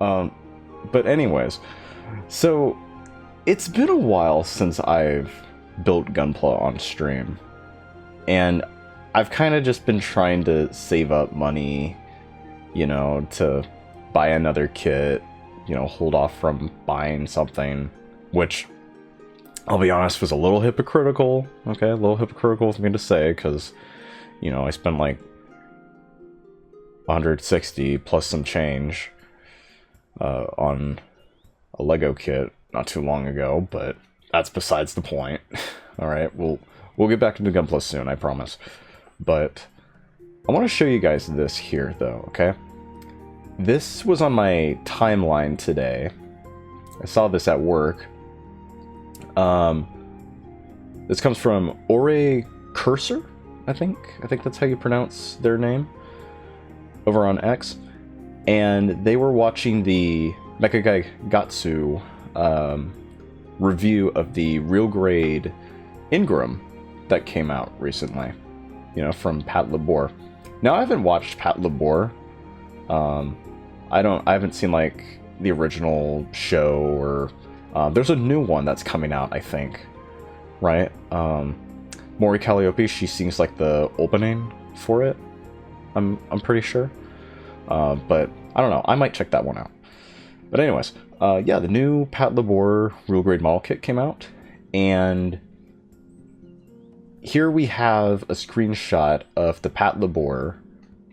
But anyways, so it's been a while since I've built Gunpla on stream, and I've kind of just been trying to save up money, to buy another kit, hold off from buying something, which, I'll be honest, was a little hypocritical, okay? A little hypocritical for me to say, because, I spent like 160 plus some change on a Lego kit not too long ago, but that's besides the point. Alright, we'll get back into Gunpla soon, I promise. But I want to show you guys this here, though, okay? This was on my timeline today. I saw this at work. This comes from Ore Cursor, I think that's how you pronounce their name, over on X. And they were watching the Mecha Gatsu review of the real grade Ingram that came out recently, from Pat Labor. Now, I haven't watched Pat Labor. I haven't seen like the original show, or there's a new one that's coming out, I think, right? Mori Calliope, she sings like the opening for it. I'm pretty sure. But I don't know. I might check that one out. But anyways, yeah, the new Pat Labor real grade model kit came out, and here we have a screenshot of the Pat Labor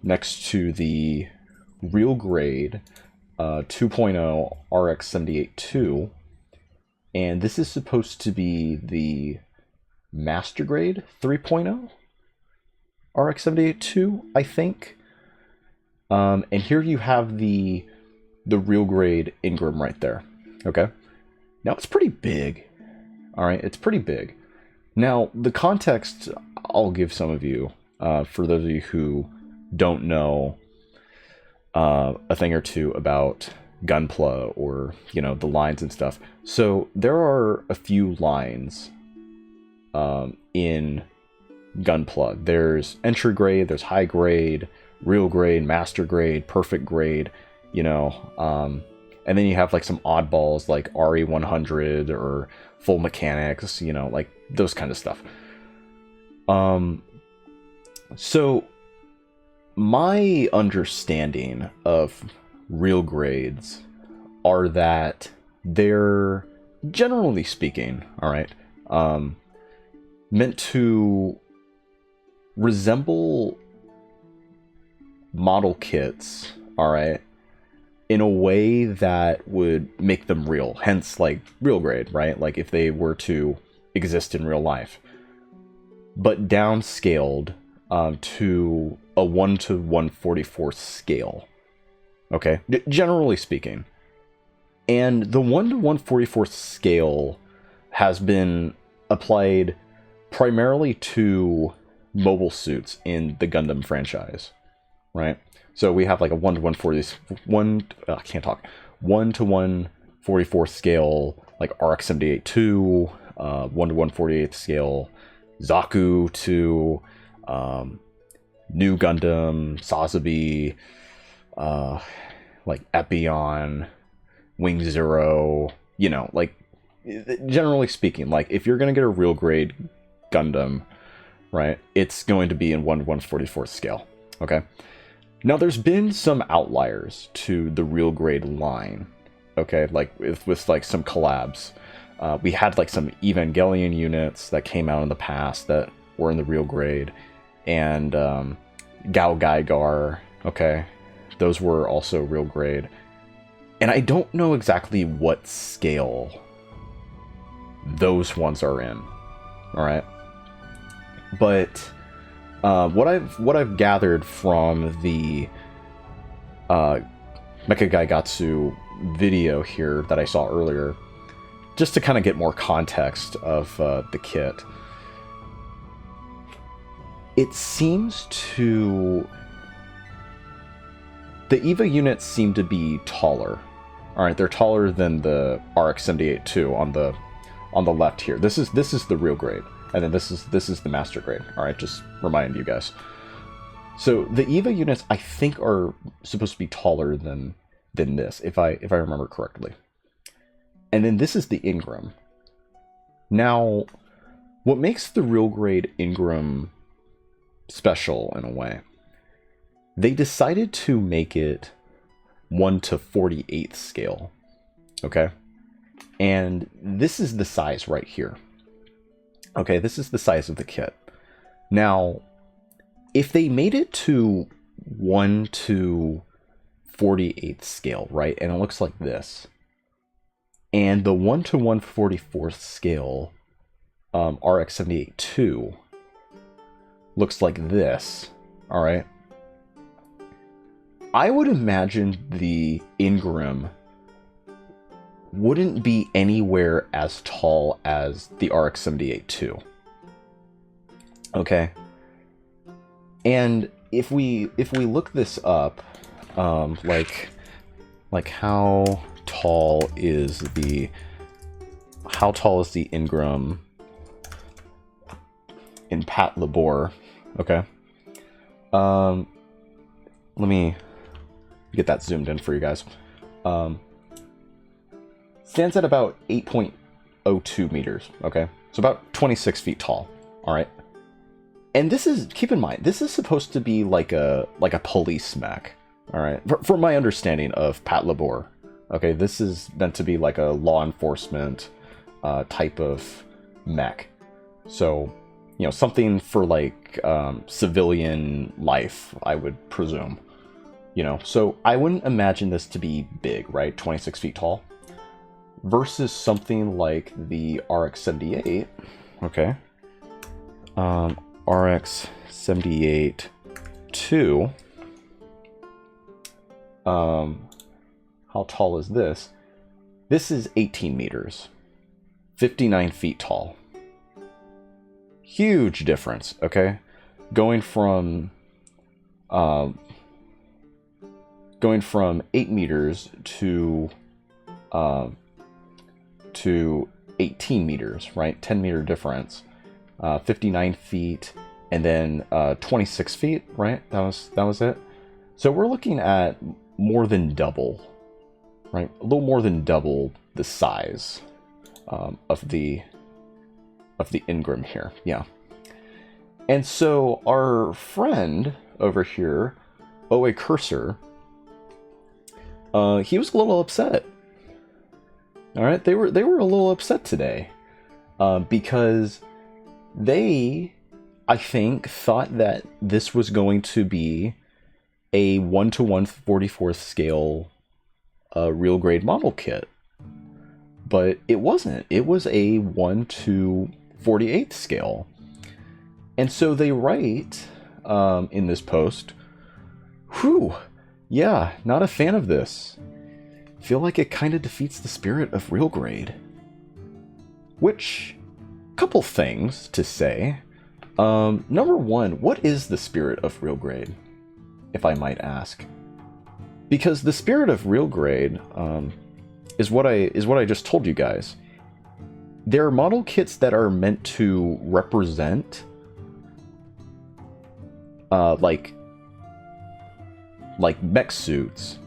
next to the real grade 2.0 RX-78-2, and this is supposed to be the master grade 3.0 RX-78-2, I think. And here you have the real grade Ingram right there. Okay, now it's pretty big. All right, it's pretty big. Now, the context I'll give some of you, for those of you who don't know a thing or two about Gunpla, or, the lines and stuff. So there are a few lines in Gunpla. There's entry grade, there's high grade, real grade, master grade, perfect grade, and then you have like some oddballs like RE100 or full mechanics, like those kind of stuff. So my understanding of real grades are that they're, generally speaking, all right, meant to resemble model kits, all right, in a way that would make them real, hence like real grade, right? Like if they were to exist in real life, but downscaled to a 1:144 scale, okay, generally speaking. And the 1:144 scale has been applied primarily to mobile suits in the Gundam franchise, right? So we have like a 1:144 scale, like RX-78-2, 1:148 scale Zaku to New Gundam, Sazabi, like Epion, Wing Zero, like generally speaking, like if you're gonna get a real grade Gundam, right, it's going to be in 1:144 scale, okay? Now, there's been some outliers to the real grade line, okay, like with like some collabs. We had like some Evangelion units that came out in the past that were in the real grade, and Gao Gaigar, okay, those were also real grade. And I don't know exactly what scale those ones are in, all right? But what I've gathered from the Mecha Gaigatsu video here that I saw earlier, just to kind of get more context of the kit, it seems to... the EVA units seem to be taller. Alright, they're taller than the RX-78-2 on the left here. This is the real grade. And then this is the master grade. Alright, just remind you guys. So the EVA units, I think, are supposed to be taller than than this, if I remember correctly. And then this is the Ingram. Now, what makes the real grade Ingram special in a way, they decided to make it 1/48 scale. Okay? And this is the size right here. Okay, this is the size of the kit. Now, if they made it to 1/48 scale, right, and it looks like this, and the 1/144 scale RX-78-2 looks like this, all right, I would imagine the Ingram wouldn't be anywhere as tall as the RX-78-2. Okay, and if we look this up, like how tall is the Ingram in Pat Labor? Okay, let me get that zoomed in for you guys. Stands at about 8.02 meters. Okay, so about 26 feet tall. All right. And this is, keep in mind, this is supposed to be like a police mech, all right? For my understanding of Pat Labor, okay, this is meant to be like a law enforcement type of mech. So, you know, something for like civilian life, I would presume. You know, so I wouldn't imagine this to be big, right? 26 feet tall. Versus something like the RX-78, okay? RX-78-2. How tall is this? This is 18 meters. 59 feet tall. Huge difference, okay? Going from 8 meters to 18 meters, right? 10 meter difference. 59 feet, and then 26 feet, right? That was it. So we're looking at more than double, right? A little more than double the size of the Ingram here, yeah. And so our friend over here, OA Cursor, he was a little upset. All right, they were a little upset today because they, I think, thought that this was going to be a 1/144 scale real grade model kit, but it wasn't. It was a 1/48 scale, and so they write in this post, "Whew, yeah, not a fan of this. Feel like it kind of defeats the spirit of real grade." Which, couple things to say. Number one, what is the spirit of real grade, if I might ask? Because the spirit of real grade is what I just told you guys. There are model kits that are meant to represent like mech suits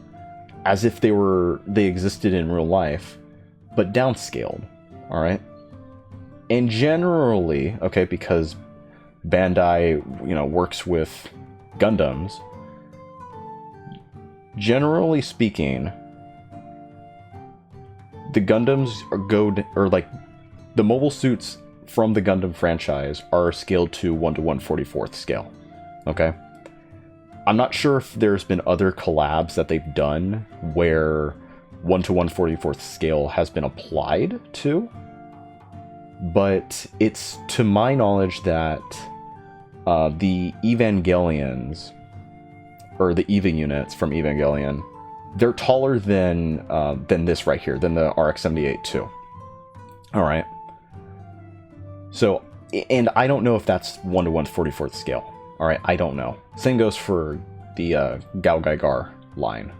as if they existed in real life, but downscaled, all right? And generally, okay, because Bandai, you know, works with Gundams, generally speaking, the Gundams the mobile suits from the Gundam franchise are scaled to 1/144 scale, okay? I'm not sure if there's been other collabs that they've done where 1/144 scale has been applied to, but it's to my knowledge that the Evangelions, or the EVA units from Evangelion, they're taller than this right here, than the RX-78-2. All right. So, and I don't know if that's 1/144 scale. All right, I don't know. Same goes for the Gao Gaigar line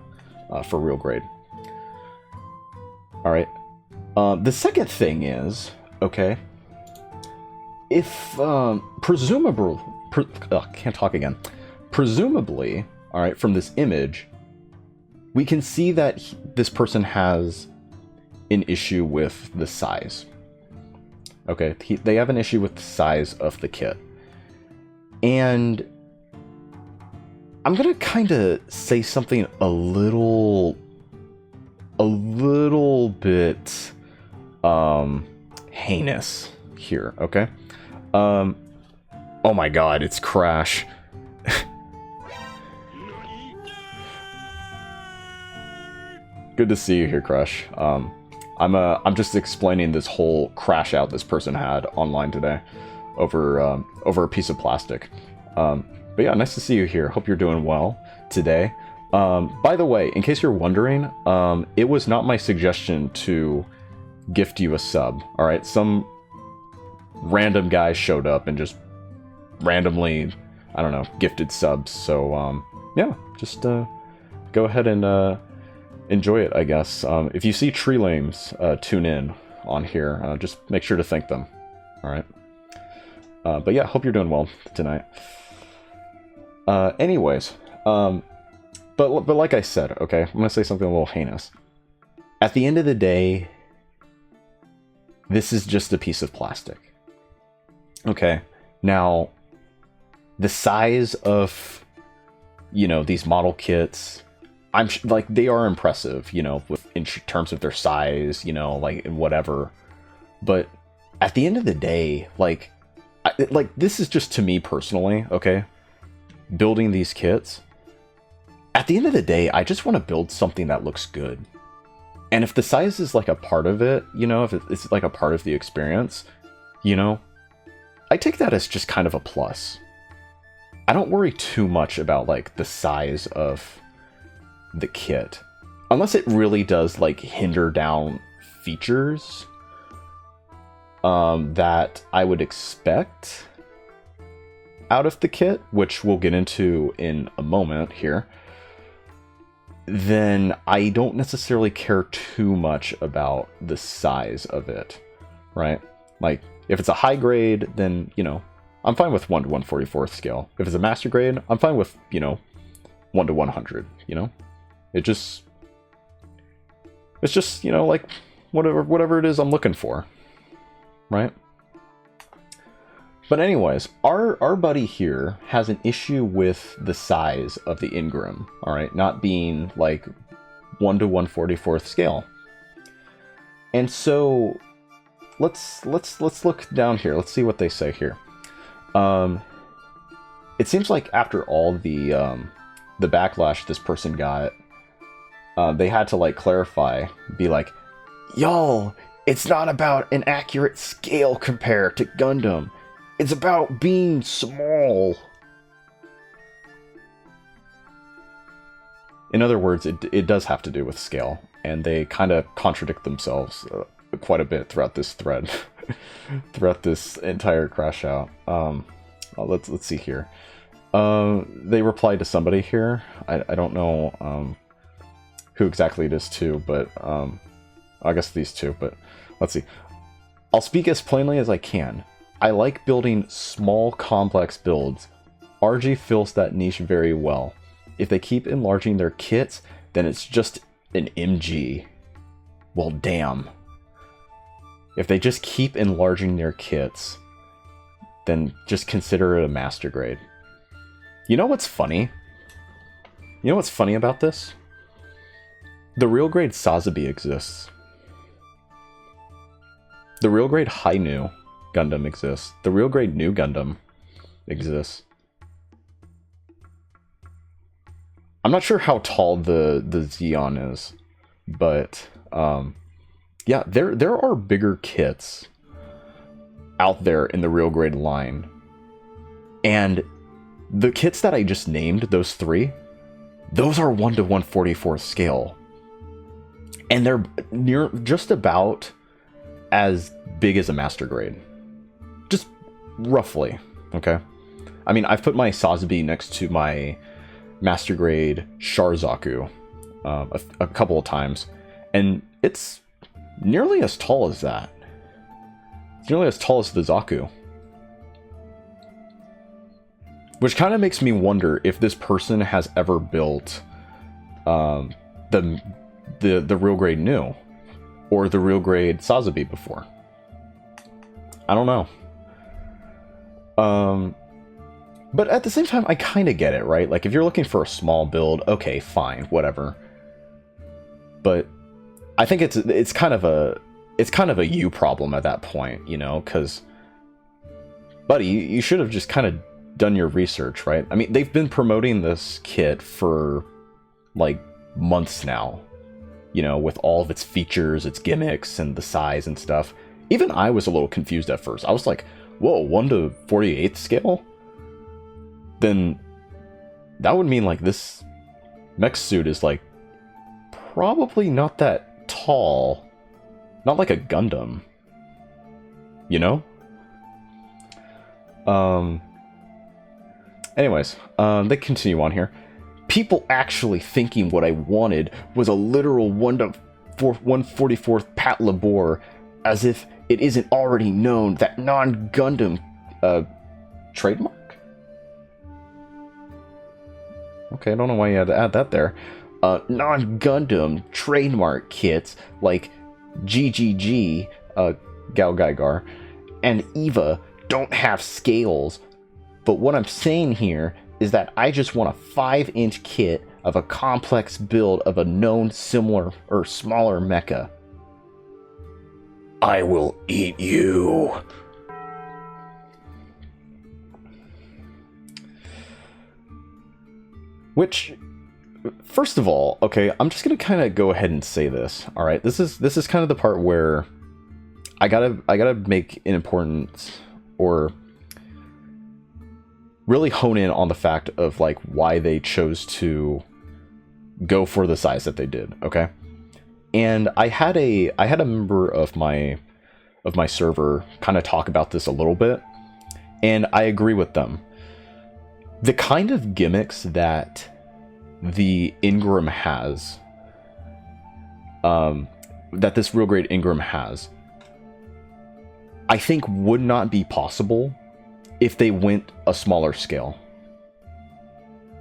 for real grade. All right. The second thing is, okay, if presumably, can't talk again. Presumably, all right, from this image, we can see that this person has an issue with the size. Okay, they have an issue with the size of the kit. And I'm gonna kind of say something a little bit heinous here, okay? Oh my god, it's Crash. Good to see you here, Crash. I'm just explaining this whole crash out this person had online today over a piece of plastic. But yeah, nice to see you here. Hope you're doing well today. By the way, in case you're wondering, it was not my suggestion to gift you a sub. All right, some random guy showed up and just randomly, I don't know, gifted subs. So yeah, just go ahead and enjoy it, I guess. If you see Tree Lames tune in on here, just make sure to thank them. All right. But yeah, hope you're doing well tonight. Anyways, but like I said, okay, I'm gonna say something a little heinous. At the end of the day, this is just a piece of plastic. Okay, now the size of, you know, these model kits, like, they are impressive, you know, in terms of their size, you know, like, whatever. But at the end of the day, like this is just, to me personally, okay, building these kits. At the end of the day, I just want to build something that looks good. And if the size is like a part of it, you know, if it's like a part of the experience, you know, I take that as just kind of a plus. I don't worry too much about like the size of the kit, unless it really does like hinder down features that I would expect out of the kit, which we'll get into in a moment here. Then I don't necessarily care too much about the size of it, right? Like, if it's a high grade, then, you know, I'm fine with 1 to 144th scale. If it's a master grade, I'm fine with, you know, 1 to 100, you know? It's just, you know, like, whatever it is I'm looking for, right? But anyways, our buddy here has an issue with the size of the Ingram, all right? Not being, like, 1 to 144th scale. And so, let's look down here. Let's see what they say here. It seems like after all the backlash this person got, they had to, like, clarify, be like, y'all, it's not about an accurate scale compare to Gundam. It's about being small. In other words, it does have to do with scale, and they kind of contradict themselves quite a bit throughout this thread, throughout this entire crash out. Let's see here. They replied to somebody here. I don't know who exactly it is to, but I guess these two. But let's see. I'll speak as plainly as I can. I like building small, complex builds. RG fills that niche very well. If they keep enlarging their kits, then it's just an MG. Well, damn. If they just keep enlarging their kits, then just consider it a master grade. You know what's funny? You know what's funny about this? The real grade Sazabi exists. The real grade Hainu Gundam exists. The real grade New Gundam exists. I'm not sure how tall the Xeon is, but yeah, there are bigger kits out there in the real grade line. And the kits that I just named, those three, those are 1 to 144th scale. And they're just about as big as a master grade. Just roughly, okay? I mean, I've put my Sazabi next to my master grade Sharzaku a couple of times, and it's nearly as tall as that. It's nearly as tall as the Zaku. Which kind of makes me wonder if this person has ever built the real grade knew, or the real grade Sazabi before. I don't know. But at the same time, I kind of get it, right? Like, if you're looking for a small build, okay, fine, whatever. But I think it's kind of a you problem at that point, you know, because, buddy, you should have just kind of done your research, right? I mean, they've been promoting this kit for like months now, you know, with all of its features, its gimmicks, and the size and stuff. Even I was a little confused at first. I was like, whoa, 1/48 scale? Then that would mean like this mech suit is like probably not that tall. Not like a Gundam. You know? Anyways, they continue on here. People actually thinking what I wanted was a literal 1/144th Pat Labor, as if it isn't already known that non-Gundam trademark? Okay, I don't know why you had to add that there. Non-Gundam trademark kits like GGG, Gao Gaigar, and Eva don't have scales. But what I'm saying here is that I just want a 5-inch kit of a complex build of a known similar or smaller mecha. I will eat you. Which, first of all, okay, I'm just gonna kind of go ahead and say this. All right, this is kind of the part where I gotta make an important, or really hone in on the fact of like why they chose to go for the size that they did. Okay, and I had a member of my server kind of talk about this a little bit, and I agree with them. The kind of gimmicks that the Ingram has, that this real grade Ingram has, I think would not be possible if they went a smaller scale.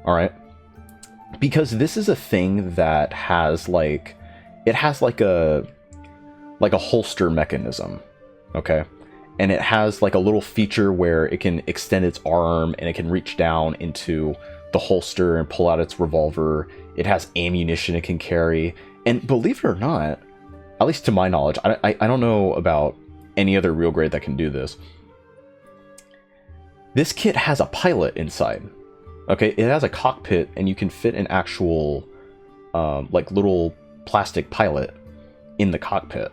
Alright? Because this is a thing that has like, it has like a holster mechanism. Okay? And it has like a little feature where it can extend its arm and it can reach down into the holster and pull out its revolver. It has ammunition it can carry. And believe it or not, at least to my knowledge, I don't know about any other real grade that can do this. This kit has a pilot inside. Okay, it has a cockpit and you can fit an actual like little plastic pilot in the cockpit.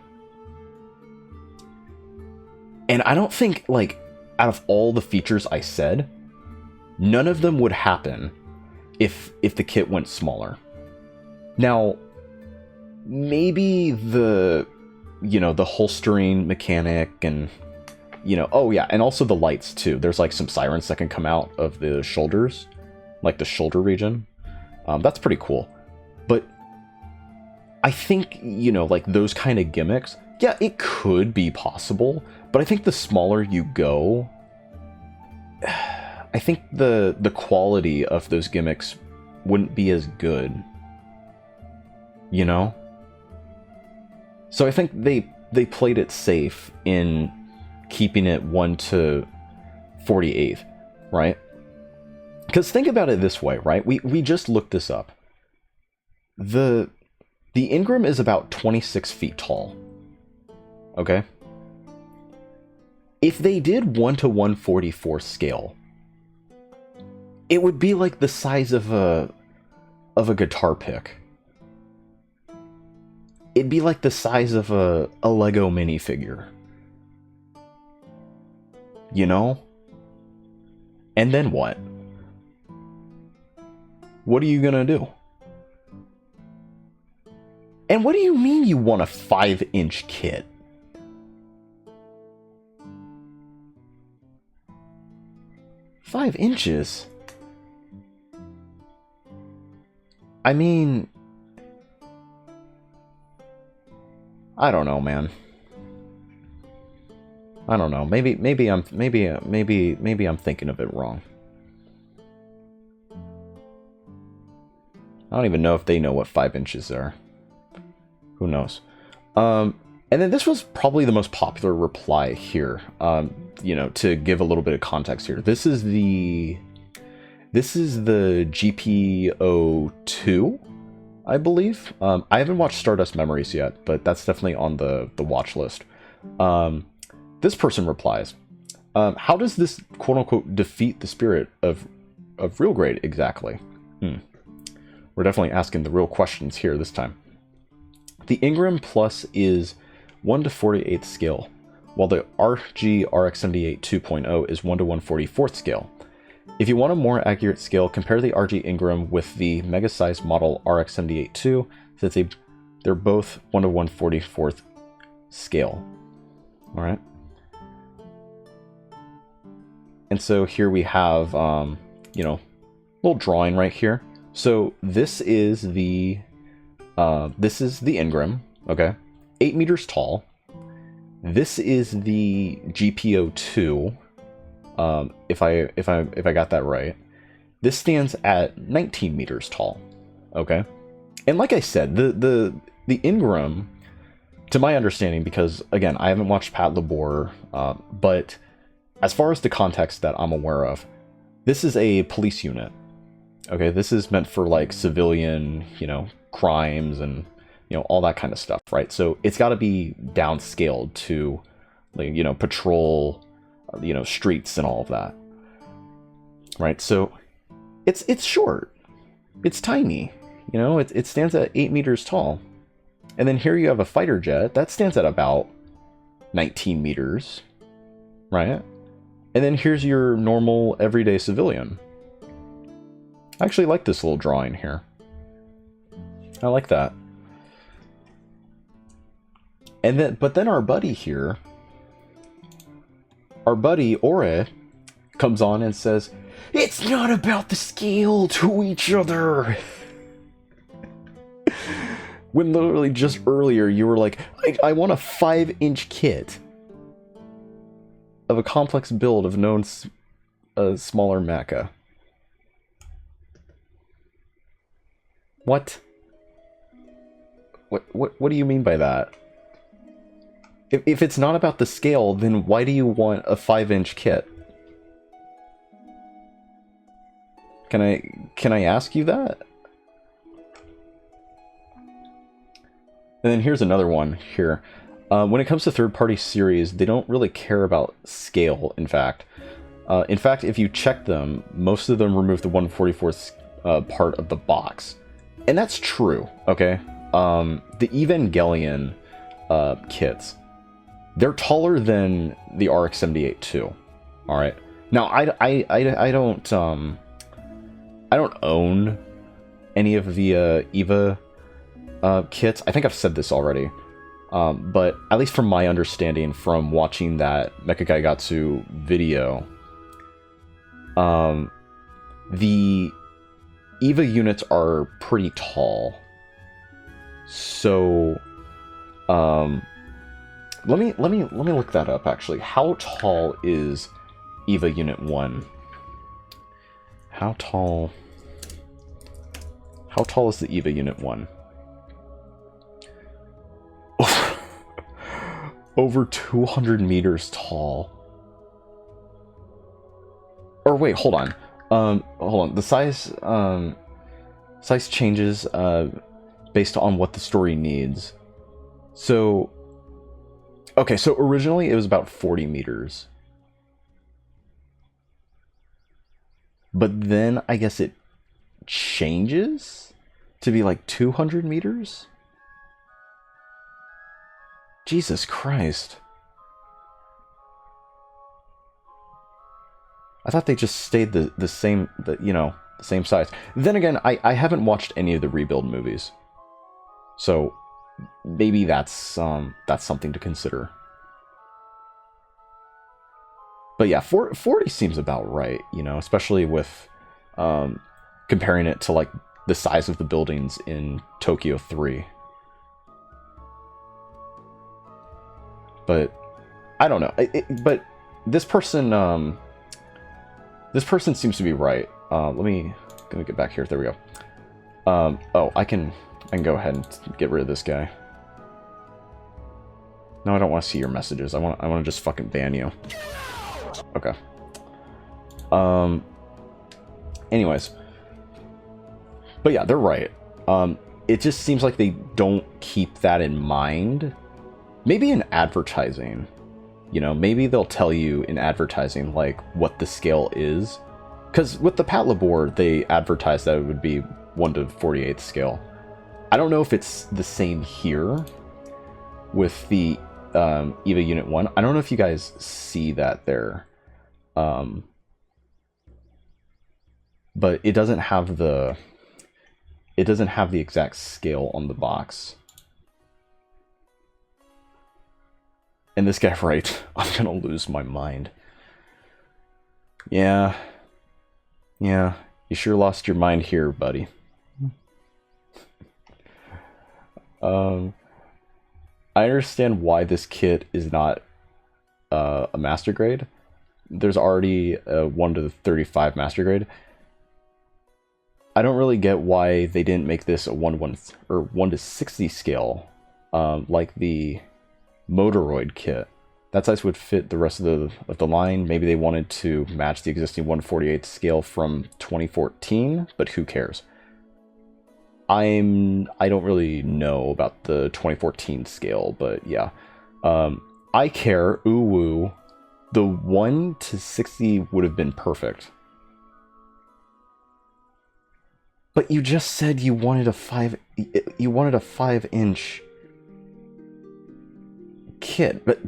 And I don't think, like, out of all the features I said, none of them would happen if the kit went smaller. Now, maybe the holstering mechanic and, oh yeah, and also the lights too. There's like some sirens that can come out of the shoulders, like the shoulder region. That's pretty cool. But I think, like those kind of gimmicks, yeah, it could be possible. But I think the smaller you go, I think the quality of those gimmicks wouldn't be as good. So I think they played it safe in keeping it 1/48, right? Because think about it this way, right? We just looked this up. The Ingram is about 26 feet tall. Okay? If they did 1/144 scale, it would be like the size of a guitar pick. It'd be like the size of a Lego minifigure. And then what? What are you gonna do? And what do you mean you want a 5-inch kit? Five inches? I mean, I don't know, man. I don't know. Maybe I'm thinking of it wrong. I don't even know if they know what 5 inches are. Who knows? And then this was probably the most popular reply here. You know, to give a little bit of context here. This is the GPO2, I believe. I haven't watched Stardust Memories yet, but that's definitely on the watch list. This person replies, how does this quote-unquote defeat the spirit of real grade exactly? We're definitely asking the real questions here this time. The Ingram Plus is 1 to 48th scale, while the RG RX78 2.0 is 1 to 144th scale. If you want a more accurate scale, compare the RG Ingram with the mega-sized model RX78 2, since they're both 1 to 144th scale. All right. And so here we have, you know, little drawing right here. So this is the Ingram, okay, 8 meters tall. This is the GPO2. If I got that right. This stands at 19 meters tall. Okay. And like I said, the Ingram, to my understanding, because again, I haven't watched Pat Labor, but as far as the context that I'm aware of, this is a police unit. Okay, this is meant for like civilian, you know, crimes and, you know, all that kind of stuff, right? So it's got to be downscaled to, like, you know, patrol, you know, streets and all of that, right? So it's short, it's tiny, you know, it stands at 8 meters tall. And then here you have a fighter jet that stands at about 19 meters, right? And then here's your normal everyday civilian. I actually like this little drawing here. I like that. And then, but then our buddy here, our buddy Ore, comes on and says, "It's not about the scale to each other." When literally just earlier you were like, I want a 5-inch kit of a complex build of known smaller mecha. What? What do you mean by that? If it's not about the scale, then why do you want a 5-inch kit? Can I ask you that? And then here's another one here. When it comes to third-party series, they don't really care about scale, in fact. If you check them, most of them remove the 1/44th part of the box. And that's true, okay? The Evangelion kits, they're taller than the RX-78 too. All right. Now I don't own any of the Eva kits. I think I've said this already. But at least from my understanding from watching that Mecha Gaigatsu video, the Eva units are pretty tall. So let me look that up actually. How tall is Eva Unit 1? How tall is the Eva Unit 1? Over 200 meters tall. Or wait, hold on. Hold on. The size changes based on what the story needs. So, okay, so originally it was about 40 meters. But then I guess it changes to be like 200 meters? Jesus Christ. I thought they just stayed the same, the same size. Then again, I haven't watched any of the Rebuild movies. So maybe that's something to consider. But yeah, 40 seems about right, especially with comparing it to like the size of the buildings in Tokyo 3. But I don't know. But this person seems to be right. Let me get back here. There we go. Oh, I can go ahead and get rid of this guy. No, I don't want to see your messages. I want to just fucking ban you. Okay. Anyways. But yeah, they're right. It just seems like they don't keep that in mind. Maybe in advertising, you know, maybe they'll tell you in advertising, like, what the scale is. Because with the Patlabor, they advertised that it would be 1 to 48th scale. I don't know if it's the same here with the EVA Unit 1. I don't know if you guys see that there. But it doesn't have the... It doesn't have the exact scale on the box. And this guy, right? I'm gonna lose my mind. Yeah. Yeah. You sure lost your mind here, buddy. I understand why this kit is not a master grade. There's already a 1 to 35 master grade. I don't really get why they didn't make this a 1 to 60 scale, like the Motoroid kit. That size would fit the rest of the line. Maybe they wanted to match the existing 1/48 scale from 2014, but who cares? I don't really know about the 2014 scale, but yeah. I care. Ooh woo. The 1 to 60 would have been perfect. But you just said you wanted a 5-inch kit. But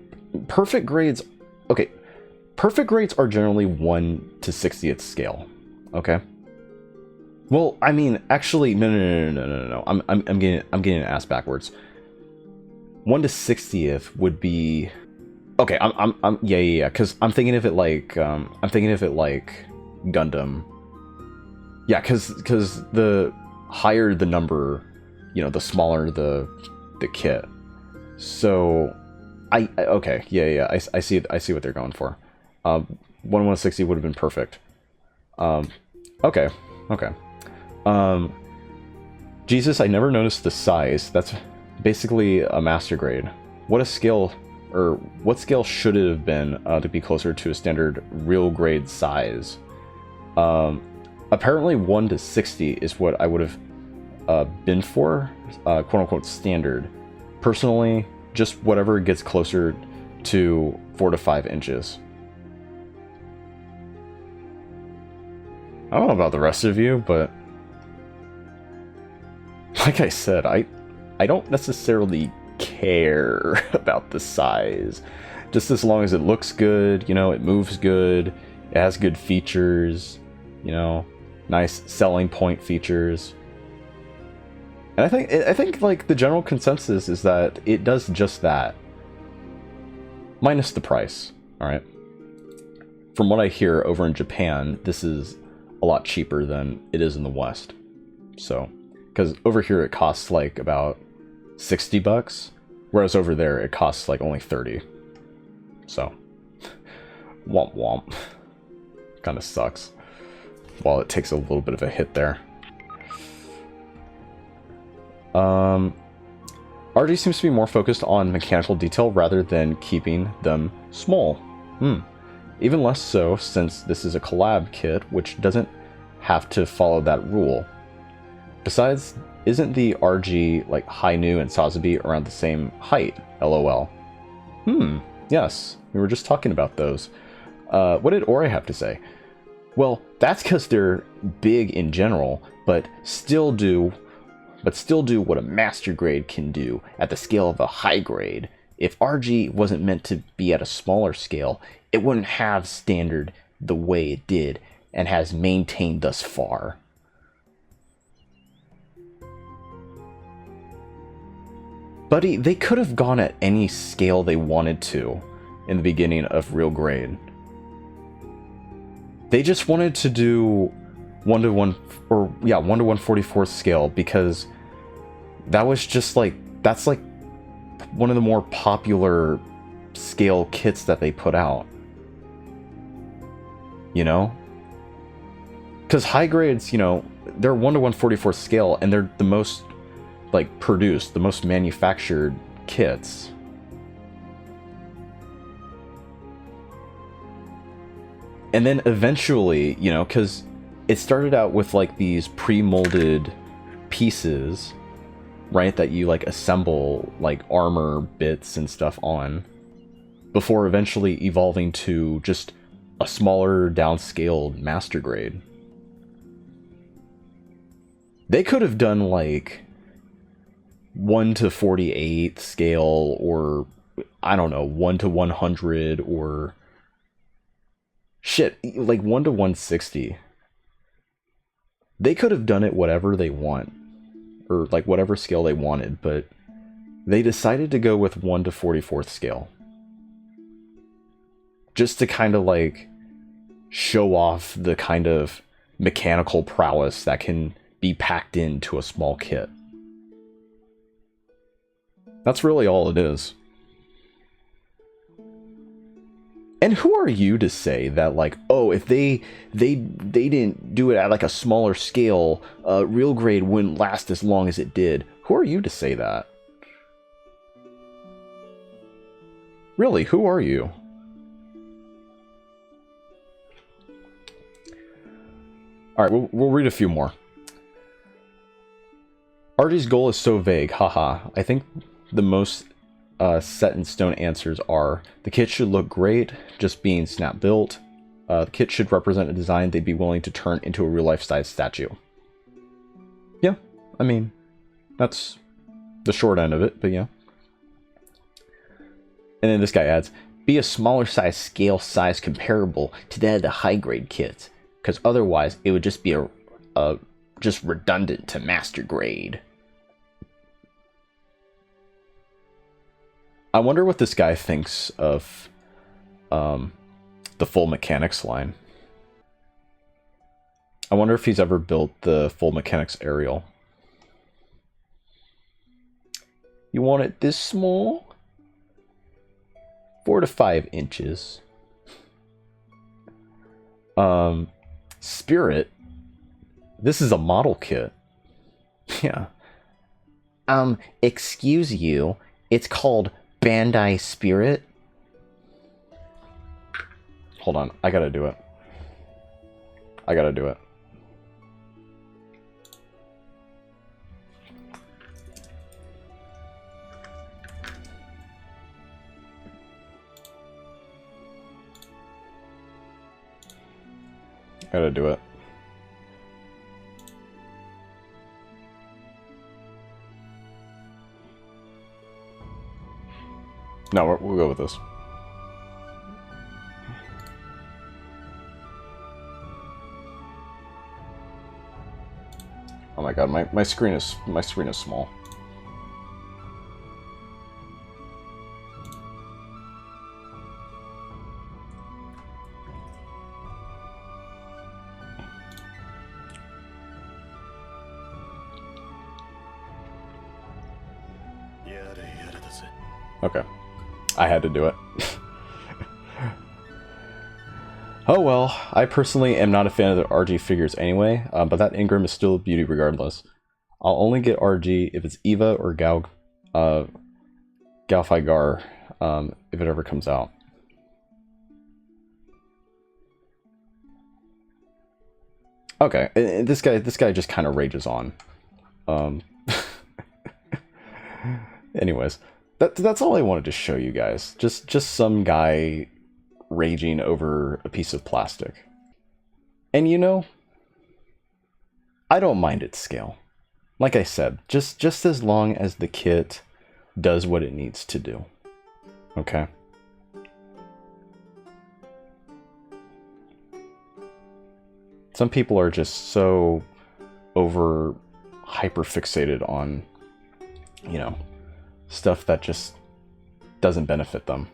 perfect grades, okay. Perfect grades are generally 1 to 60th scale. Okay? Well, I mean, actually, no. I'm getting an ass backwards. 1 to 60th would be... Okay, yeah, because I'm thinking of it like Gundam. Yeah, because the higher the number, you know, the smaller the kit. So, okay, yeah, I see what they're going for. 1/160 would have been perfect. Okay. Jesus, I never noticed the size. That's basically a master grade. What scale should it have been to be closer to a standard real grade size? Apparently 1 to 60 is what I would have been for, quote unquote standard. Personally, just whatever gets closer to 4 to 5 inches. I don't know about the rest of you, but like I said, I don't necessarily care about the size. Just as long as it looks good, you know, it moves good, it has good features, you know, nice selling point features. And I think like the general consensus is that it does just that. Minus the price, alright? From what I hear over in Japan, this is a lot cheaper than it is in the West. So, because over here it costs like about $60, whereas over there it costs like only 30. So, womp womp. Kind of sucks. While it takes a little bit of a hit there. RG seems to be more focused on mechanical detail rather than keeping them small. Even less so since this is a collab kit, which doesn't have to follow that rule. Besides, isn't the RG like Hainu and Sazabi around the same height? LOL. Yes, we were just talking about those. What did Ori have to say? Well, that's because they're big in general, but still do what a master grade can do at the scale of a high grade. If RG wasn't meant to be at a smaller scale, it wouldn't have standard the way it did and has maintained thus far. Buddy, they could have gone at any scale they wanted to in the beginning of real grade. They just wanted to do 1 to 1/44th scale because that was just like, that's like one of the more popular scale kits that they put out. You know? Because high grades, you know, they're 1 to 1/44 scale, and they're the most like produced, the most manufactured kits. And then eventually, you know, because it started out with like these pre-molded pieces, right, that you like assemble like armor bits and stuff on, before eventually evolving to just a smaller, downscaled master grade. They could have done like 1 to 48 scale, or I don't know, 1 to 100, or shit, like 1 to 160. They could have done it whatever they want, or like whatever scale they wanted, but they decided to go with 1 to 44th scale. Just to kind of like show off the kind of mechanical prowess that can be packed into a small kit. That's really all it is. And who are you to say that, like, oh, if they didn't do it at like a smaller scale, real grade wouldn't last as long as it did? Who are you to say that? Really, who are you? All right, we'll read a few more. RG's goal is so vague, haha. I think the most set in stone answers are: the kit should look great, just being snap built. The kit should represent a design they'd be willing to turn into a real life size statue. Yeah, I mean, that's the short end of it, but yeah. And then this guy adds, be a smaller size scale size comparable to that of the high grade kits, because otherwise it would just be a just redundant to master grade. I wonder what this guy thinks of the full mechanics line. I wonder if he's ever built the full mechanics aerial. You want it this small? 4 to 5 inches. Spirit. This is a model kit. Yeah. Excuse you. It's called Bandai Spirit. Hold on, I gotta do it. No, we'll go with this. Oh my god, my screen is small. Okay. I had to do it. Oh well, I personally am not a fan of the RG figures anyway, but that Ingram is still a beauty regardless. I'll only get RG if it's Eva or Galfigar, if it ever comes out. Okay, this guy just kind of rages on. Anyways, that's all I wanted to show you guys. Just some guy raging over a piece of plastic. And you know, I don't mind its scale. Like I said, just as long as the kit does what it needs to do. Okay? Some people are just so over hyper fixated on, you know, stuff that just doesn't benefit them.